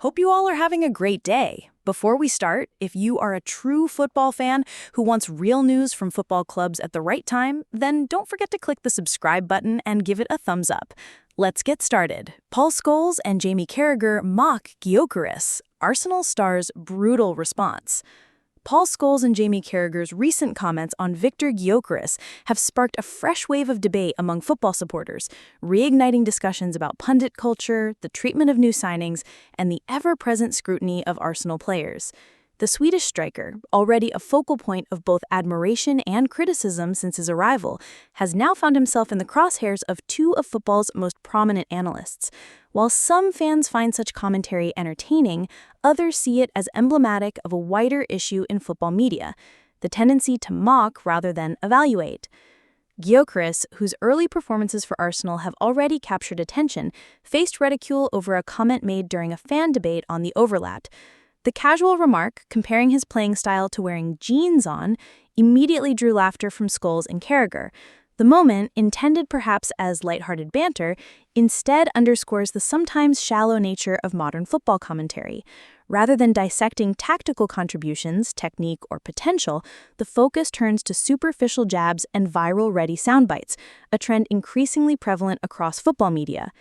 Hope you all are having a great day. Before we start, if you are a true football fan who wants real news from football clubs at the right time, then don't forget to click the subscribe button and give it a thumbs up. Let's get started. Paul Scholes and Jamie Carragher mock Gyokeres, Arsenal star's brutal response. Paul Scholes and Jamie Carragher's recent comments on Viktor Gyokeres have sparked a fresh wave of debate among football supporters, reigniting discussions about pundit culture, the treatment of new signings, and the ever-present scrutiny of Arsenal players. The Swedish striker, already a focal point of both admiration and criticism since his arrival, has now found himself in the crosshairs of two of football's most prominent analysts. While some fans find such commentary entertaining, others see it as emblematic of a wider issue in football media, the tendency to mock rather than evaluate. Gyokeres, whose early performances for Arsenal have already captured attention, faced ridicule over a comment made during a fan debate on the overlap. The casual remark, comparing his playing style to wearing jeans on, immediately drew laughter from Scholes and Carragher. The moment, intended perhaps as lighthearted banter, instead underscores the sometimes shallow nature of modern football commentary. Rather than dissecting tactical contributions, technique, or potential, the focus turns to superficial jabs and viral-ready soundbites, a trend increasingly prevalent across football media.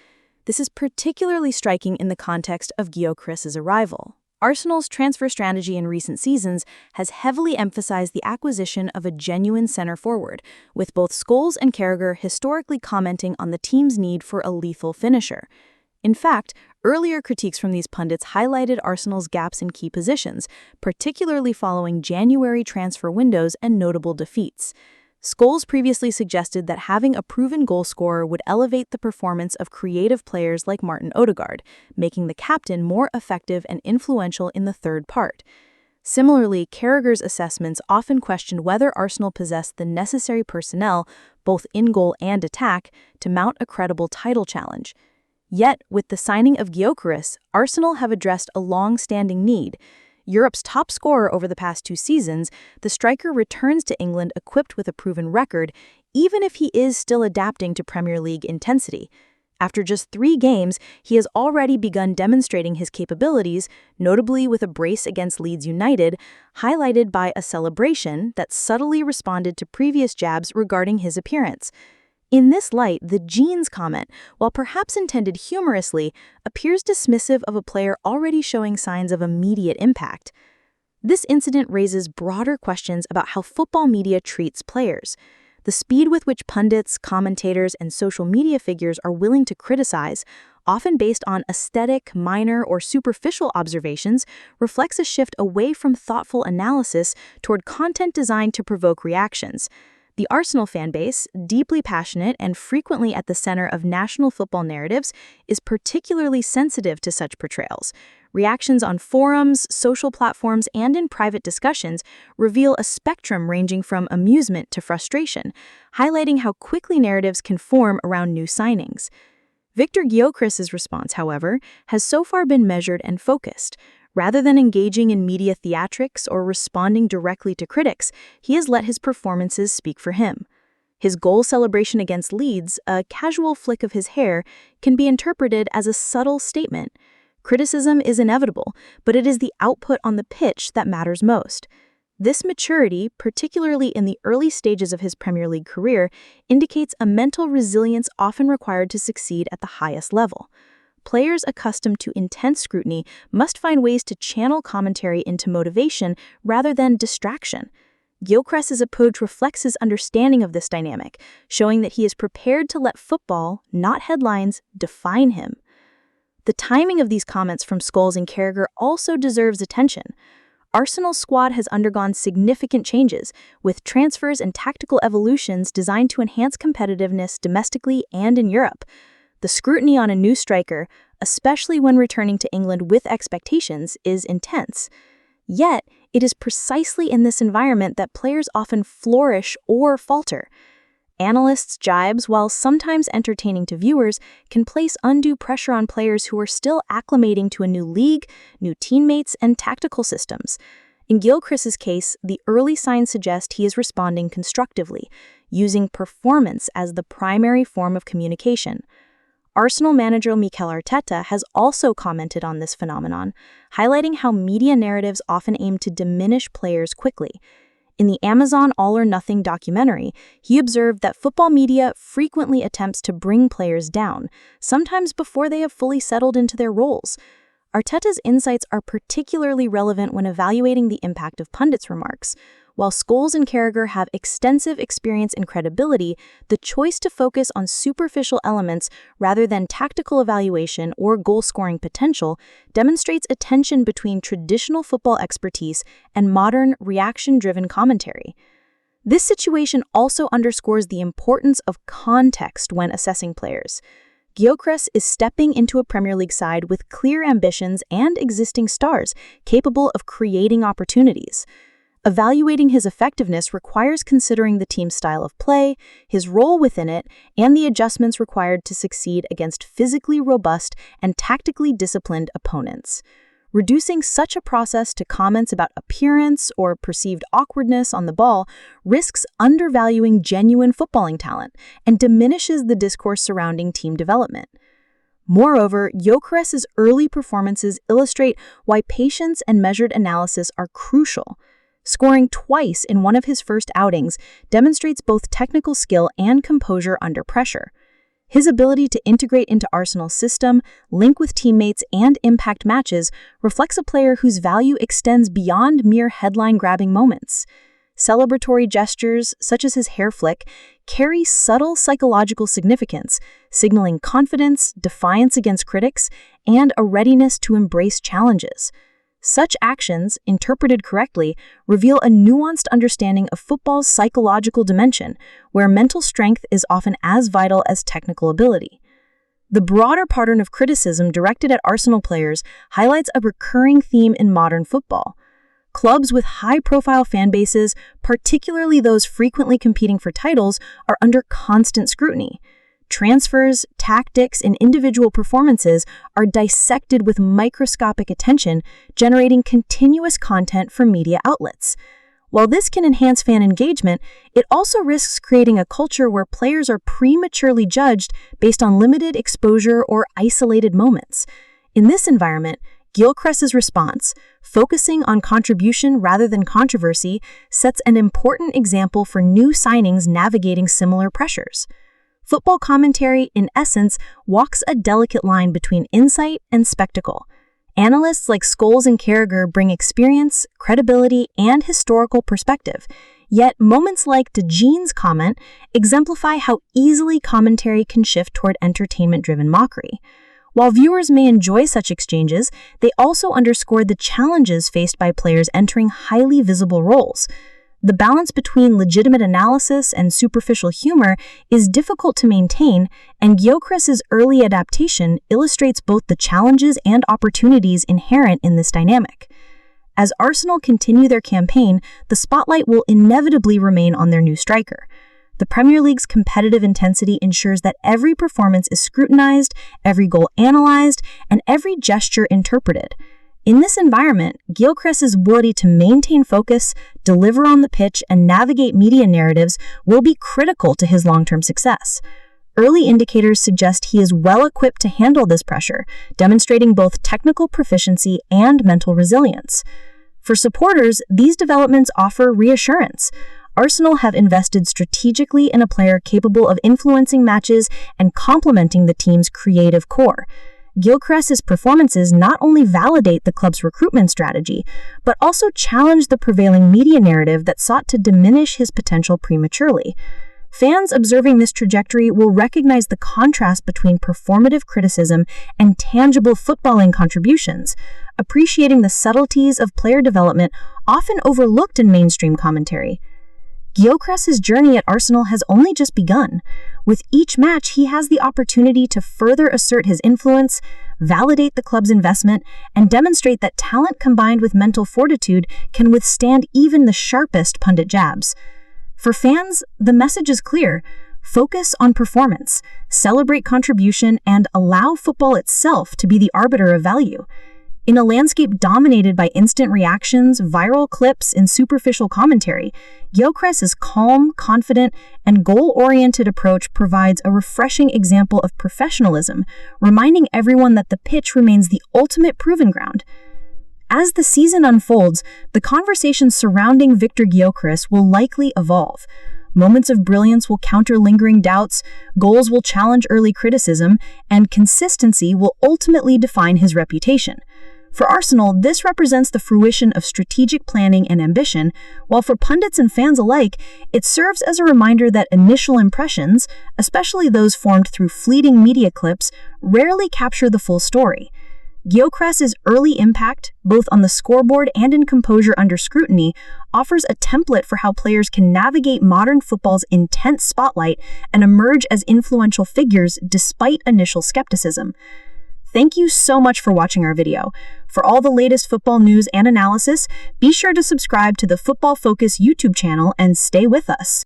This is particularly striking in the context of Gyokeres' arrival. Arsenal's transfer strategy in recent seasons has heavily emphasized the acquisition of a genuine center forward, with both Scholes and Carragher historically commenting on the team's need for a lethal finisher. In fact, earlier critiques from these pundits highlighted Arsenal's gaps in key positions, particularly following January transfer windows and notable defeats. Scholes previously suggested that having a proven goal scorer would elevate the performance of creative players like Martin Odegaard, making the captain more effective and influential in the third part. Similarly, Carragher's assessments often questioned whether Arsenal possessed the necessary personnel, both in goal and attack, to mount a credible title challenge. Yet, with the signing of Gyokeres, Arsenal have addressed a long-standing need. Europe's top scorer over the past 2 seasons, the striker returns to England equipped with a proven record, even if he is still adapting to Premier League intensity. After just 3 games, he has already begun demonstrating his capabilities, notably with a brace against Leeds United, highlighted by a celebration that subtly responded to previous jabs regarding his appearance. In this light, the jeans comment, while perhaps intended humorously, appears dismissive of a player already showing signs of immediate impact. This incident raises broader questions about how football media treats players. The speed with which pundits, commentators, and social media figures are willing to criticize, often based on aesthetic, minor, or superficial observations, reflects a shift away from thoughtful analysis toward content designed to provoke reactions. The Arsenal fanbase, deeply passionate and frequently at the center of national football narratives, is particularly sensitive to such portrayals. Reactions on forums, social platforms, and in private discussions reveal a spectrum ranging from amusement to frustration, highlighting how quickly narratives can form around new signings. Viktor Gyokeres' response, however, has so far been measured and focused. Rather than engaging in media theatrics or responding directly to critics, he has let his performances speak for him. His goal celebration against Leeds, a casual flick of his hair, can be interpreted as a subtle statement. Criticism is inevitable, but it is the output on the pitch that matters most. This maturity, particularly in the early stages of his Premier League career, indicates a mental resilience often required to succeed at the highest level. Players accustomed to intense scrutiny must find ways to channel commentary into motivation rather than distraction. Gyokeres' approach reflects his understanding of this dynamic, showing that he is prepared to let football, not headlines, define him. The timing of these comments from Scholes and Carragher also deserves attention. Arsenal's squad has undergone significant changes, with transfers and tactical evolutions designed to enhance competitiveness domestically and in Europe. The scrutiny on a new striker, especially when returning to England with expectations, is intense. Yet, it is precisely in this environment that players often flourish or falter. Analysts' jibes, while sometimes entertaining to viewers, can place undue pressure on players who are still acclimating to a new league, new teammates, and tactical systems. In Gyokeres' case, the early signs suggest he is responding constructively, using performance as the primary form of communication. Arsenal manager Mikel Arteta has also commented on this phenomenon, highlighting how media narratives often aim to diminish players quickly. In the Amazon All or Nothing documentary, he observed that football media frequently attempts to bring players down, sometimes before they have fully settled into their roles. Arteta's insights are particularly relevant when evaluating the impact of pundits' remarks. While Scholes and Carragher have extensive experience and credibility, the choice to focus on superficial elements rather than tactical evaluation or goal-scoring potential demonstrates a tension between traditional football expertise and modern, reaction-driven commentary. This situation also underscores the importance of context when assessing players. Gyokeres is stepping into a Premier League side with clear ambitions and existing stars capable of creating opportunities. Evaluating his effectiveness requires considering the team's style of play, his role within it, and the adjustments required to succeed against physically robust and tactically disciplined opponents. Reducing such a process to comments about appearance or perceived awkwardness on the ball risks undervaluing genuine footballing talent and diminishes the discourse surrounding team development. Moreover, Gyokeres' early performances illustrate why patience and measured analysis are crucial. Scoring twice in one of his first outings demonstrates both technical skill and composure under pressure. His ability to integrate into Arsenal's system, link with teammates, and impact matches reflects a player whose value extends beyond mere headline-grabbing moments. Celebratory gestures, such as his hair flick, carry subtle psychological significance, signaling confidence, defiance against critics, and a readiness to embrace challenges. Such actions, interpreted correctly, reveal a nuanced understanding of football's psychological dimension, where mental strength is often as vital as technical ability. The broader pattern of criticism directed at Arsenal players highlights a recurring theme in modern football. Clubs with high-profile fan bases, particularly those frequently competing for titles, are under constant scrutiny. Transfers, tactics, and individual performances are dissected with microscopic attention, generating continuous content for media outlets. While this can enhance fan engagement, it also risks creating a culture where players are prematurely judged based on limited exposure or isolated moments. In this environment, Gyokeres' response, focusing on contribution rather than controversy, sets an important example for new signings navigating similar pressures. Football commentary, in essence, walks a delicate line between insight and spectacle. Analysts like Scholes and Carragher bring experience, credibility, and historical perspective. Yet moments like De Jean's comment exemplify how easily commentary can shift toward entertainment-driven mockery. While viewers may enjoy such exchanges, they also underscore the challenges faced by players entering highly visible roles. The balance between legitimate analysis and superficial humor is difficult to maintain, and Gyokeres' early adaptation illustrates both the challenges and opportunities inherent in this dynamic. As Arsenal continue their campaign, the spotlight will inevitably remain on their new striker. The Premier League's competitive intensity ensures that every performance is scrutinized, every goal analyzed, and every gesture interpreted. In this environment, Gyokeres' ability to maintain focus, deliver on the pitch, and navigate media narratives will be critical to his long-term success. Early indicators suggest he is well-equipped to handle this pressure, demonstrating both technical proficiency and mental resilience. For supporters, these developments offer reassurance. Arsenal have invested strategically in a player capable of influencing matches and complementing the team's creative core. Gyokeres' performances not only validate the club's recruitment strategy, but also challenge the prevailing media narrative that sought to diminish his potential prematurely. Fans observing this trajectory will recognize the contrast between performative criticism and tangible footballing contributions, appreciating the subtleties of player development often overlooked in mainstream commentary. Gyokeres' journey at Arsenal has only just begun. With each match, he has the opportunity to further assert his influence, validate the club's investment, and demonstrate that talent combined with mental fortitude can withstand even the sharpest pundit jabs. For fans, the message is clear. Focus on performance, celebrate contribution, and allow football itself to be the arbiter of value. In a landscape dominated by instant reactions, viral clips, and superficial commentary, Gyokeres' calm, confident, and goal-oriented approach provides a refreshing example of professionalism, reminding everyone that the pitch remains the ultimate proving ground. As the season unfolds, the conversation surrounding Viktor Gyokeres will likely evolve. Moments of brilliance will counter lingering doubts, goals will challenge early criticism, and consistency will ultimately define his reputation. For Arsenal, this represents the fruition of strategic planning and ambition, while for pundits and fans alike, it serves as a reminder that initial impressions, especially those formed through fleeting media clips, rarely capture the full story. Gyokeres' early impact, both on the scoreboard and in composure under scrutiny, offers a template for how players can navigate modern football's intense spotlight and emerge as influential figures despite initial skepticism. Thank you so much for watching our video. For all the latest football news and analysis, be sure to subscribe to the Football Focus YouTube channel and stay with us.